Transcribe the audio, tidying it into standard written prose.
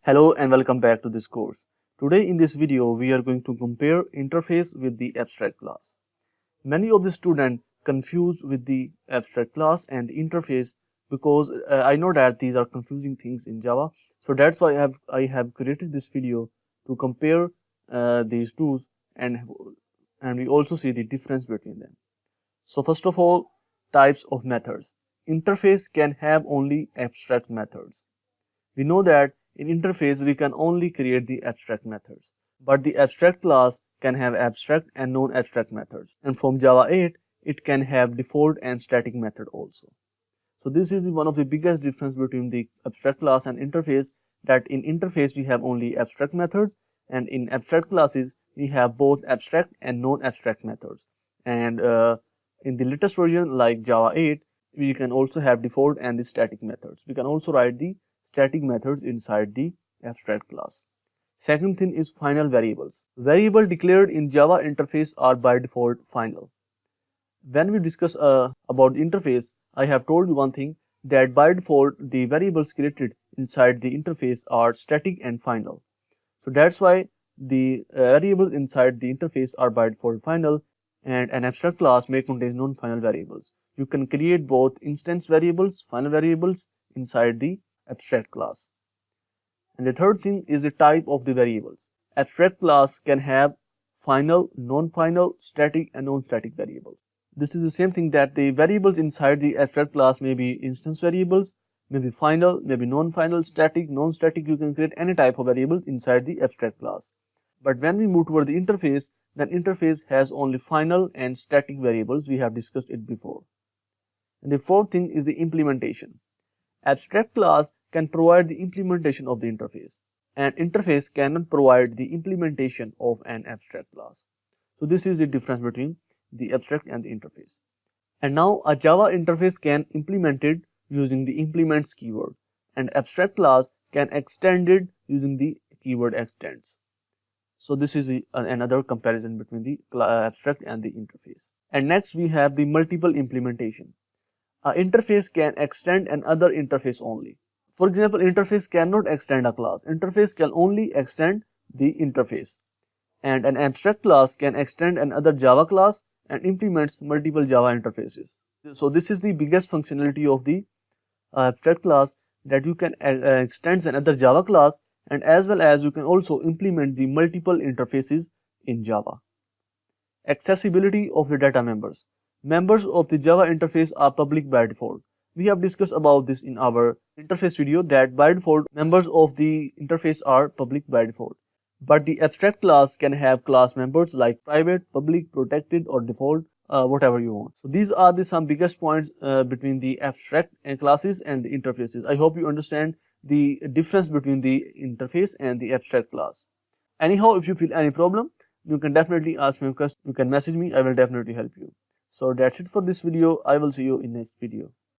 Hello and welcome back to this course. Today in this video we are going to compare interface with the abstract class. Many of the students confused with the abstract class and the interface because I know that these are confusing things in Java. So that's why I have created this video to compare these tools and we also see the difference between them. So first of all, types of methods. Interface can have only abstract methods. We know that in interface we can only create the abstract methods, but the abstract class can have abstract and non-abstract methods, and from Java 8 it can have default and static method also. So this is one of the biggest difference between the abstract class and interface, that in interface we have only abstract methods, and in abstract classes we have both abstract and non-abstract methods. And in the latest version like Java 8, we can also have default and the static methods. We can also write the static methods inside the abstract class. Second thing is final variables. Variable declared in Java interface are by default final. When we discuss about the interface, I have told you one thing, that by default the variables created inside the interface are static and final. So that's why the variables inside the interface are by default final, and an abstract class may contain non-final variables. You can create both instance variables, final variables inside the abstract class. And the third thing is the type of the variables. Abstract class can have final, non-final, static and non-static variables. This is the same thing, that the variables inside the abstract class may be instance variables, may be final, may be non-final, static, non-static. You can create any type of variables inside the abstract class. But when we move toward the interface, then interface has only final and static variables. We have discussed it before. And the fourth thing is the implementation. Abstract class can provide the implementation of the interface, and interface cannot provide the implementation of an abstract class. So this is the difference between the abstract and the interface. And now a Java interface can implement it using the implements keyword, and abstract class can extend it using the keyword extends. So this is another comparison between the abstract and the interface. And next we have the multiple implementation. An interface can extend another interface only. For example, interface cannot extend a class. Interface can only extend the interface. And an abstract class can extend another Java class and implements multiple Java interfaces. So this is the biggest functionality of the abstract class, that you can extend another Java class, and as well as you can also implement the multiple interfaces in Java. Accessibility of the data members. Members of the Java interface are public by default. We have discussed about this in our interface video, that by default members of the interface are public by default. But the abstract class can have class members like private, public, protected or default, whatever you want. So these are the some biggest points between the abstract and classes and the interfaces. I hope you understand the difference between the interface and the abstract class. Anyhow, if you feel any problem, you can definitely ask me a question. You can message me, I will definitely help you. So that's it for this video. I will see you in next video.